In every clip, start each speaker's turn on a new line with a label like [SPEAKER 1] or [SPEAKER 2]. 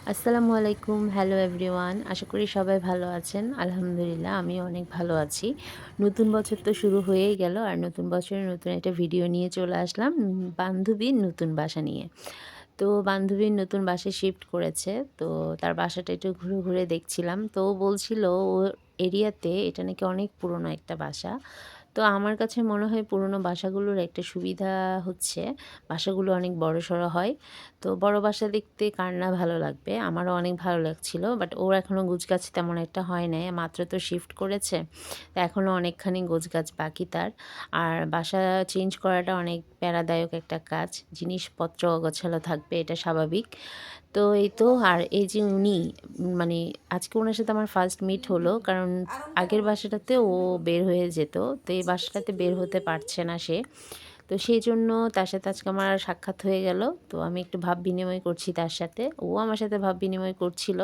[SPEAKER 1] আসসালামু আলাইকুম। Hello everyone. আশা করি সবাই ভালো আছেন। আলহামদুলিল্লাহ আমিও অনেক ভালো আছি। নতুন বছর তো শুরু হয়েই গেল। আর নতুন বছরে নতুন একটা ভিডিও নিয়ে চলে আসলাম বান্ধবীর নতুন বাসা নিয়ে। তো বান্ধবীর নতুন বাসায় শিফট করেছে। তো তার বাসাটা একটু ঘুরে, ঘুরে দেখছিলাম। তো ও বলছিল ওর এরিয়াতে এটা নাকি অনেক পুরনো একটা বাসা। তো আমার কাছে মনে হয় পুরনো বাসাগুলোর একটা সুবিধা হচ্ছে বাসাগুলো অনেক বড়সড় হয়। তো বড় বাসা দেখতে কার না ভালো লাগবে? আমারও অনেক ভালো লাগছিল। বাট ওর এখনও গোছগাছ তেমন একটা হয় নাই। মাত্র তো শিফট করেছে। তো এখনও অনেকখানি গোছগাছ বাকি তার। আর বাসা চেঞ্জ করাটা অনেক প্যারাদায়ক একটা কাজ। জিনিসপত্র অগোছালো থাকবে এটা স্বাভাবিক। তো এই তো আর এই যে উনি মানে আজকে উনার সাথে আমার ফার্স্ট মিট হলো। কারণ আগের বাসাটাতে ও বের হয়ে যেত। তো এই বাসাটাতে বের হতে পারছে না সে। তো সেইজন্য তার সাথে আজকে আমার সাক্ষাৎ হয়ে গেল। তো আমি একটু ভাব বিনিময় করছি তার সাথে। ও আমার সাথে ভাব বিনিময় করছিল।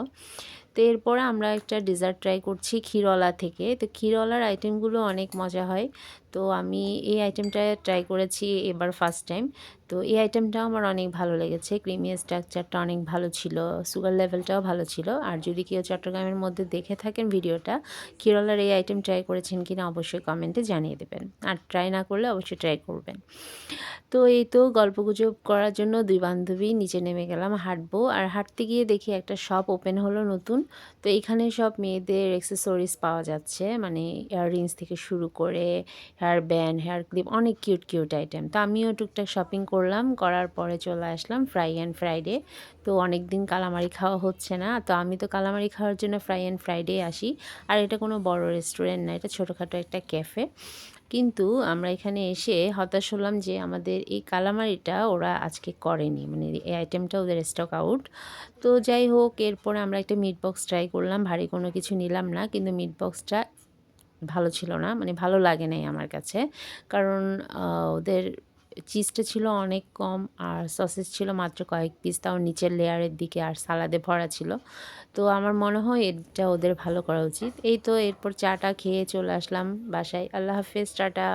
[SPEAKER 1] তো এরপরে আমরা একটা ডেজার্ট ট্রাই করছি ক্ষীরওয়ালা থেকে। তো ক্ষীরওয়ালার আইটেমগুলো অনেক মজা হয়। তো আমি এই আইটেমটা ট্রাই করেছি এবার ফার্স্ট টাইম। তো এই আইটেমটাও আমার অনেক ভালো লেগেছে। ক্রিমি স্ট্রাকচারটা অনেক ভালো ছিল। সুগার লেভেলটাও ভালো ছিল। আর যদি কেউ চট্টগ্রামের মধ্যে দেখে থাকেন ভিডিওটা, ক্ষীরওয়ালার এই আইটেম ট্রাই করেছেন কিনা অবশ্যই কমেন্টে জানিয়ে দেবেন। আর ট্রাই না করলে অবশ্যই ট্রাই করবেন। তো এই তো গল্পগুজব করার জন্য ২ বান্ধবী নিচে নেমে গেলাম হাঁটবো। আর হাঁটতে গিয়ে দেখি একটা শপ ওপেন হলো নতুন। তো এইখানে সব মেয়েদের অ্যাক্সেসরিজ পাওয়া যাচ্ছে। মানে ইয়াররিংস থেকে শুরু করে হেয়ার ব্যান্ড, হেয়ার ক্লিপ অনেক কিউট, কিউট আইটেম। তো আমিও টুকটাক শপিং করলাম। করার পরে চলে আসলাম ফ্রাই অ্যান্ড ফ্রাইডে। তো অনেকদিন কালামারি খাওয়া হচ্ছে না। তো আমি তো কালামারি খাওয়ার জন্য ফ্রাই অ্যান্ড ফ্রাইডে আসি। আর এটা কোনো বড় রেস্টুরেন্ট না। এটা ছোটখাটো একটা ক্যাফে। কিন্তু আমরা এখানে এসে হতাশ হলাম যে আমাদের এই কালামারিটা ওরা আজকে করেনি। মানে এই আইটেমটা ওদের স্টক আউট। তো যাই হোক এরপরে আমরা একটা মিট বক্স ট্রাই করলাম। ভারী কোনো কিছু নিলাম না। কিন্তু মিট বক্সটা ভালো ছিল না। মানে ভালো লাগে নাই আমার কাছে। কারণ আ ওদের চিজটা ছিল অনেক কম আর সসেস ছিল মাত্র কয়েক পিস তাও নিচের লেয়ারের দিকে আর সালাদে ভরা ছিল। তো আমার মনে হয় এটা ওদের ভালো করা উচিত। এই তো এরপর চা-টা খেয়ে চলে আসলাম বাসায়। আল্লাহ হাফেজ, টাটা।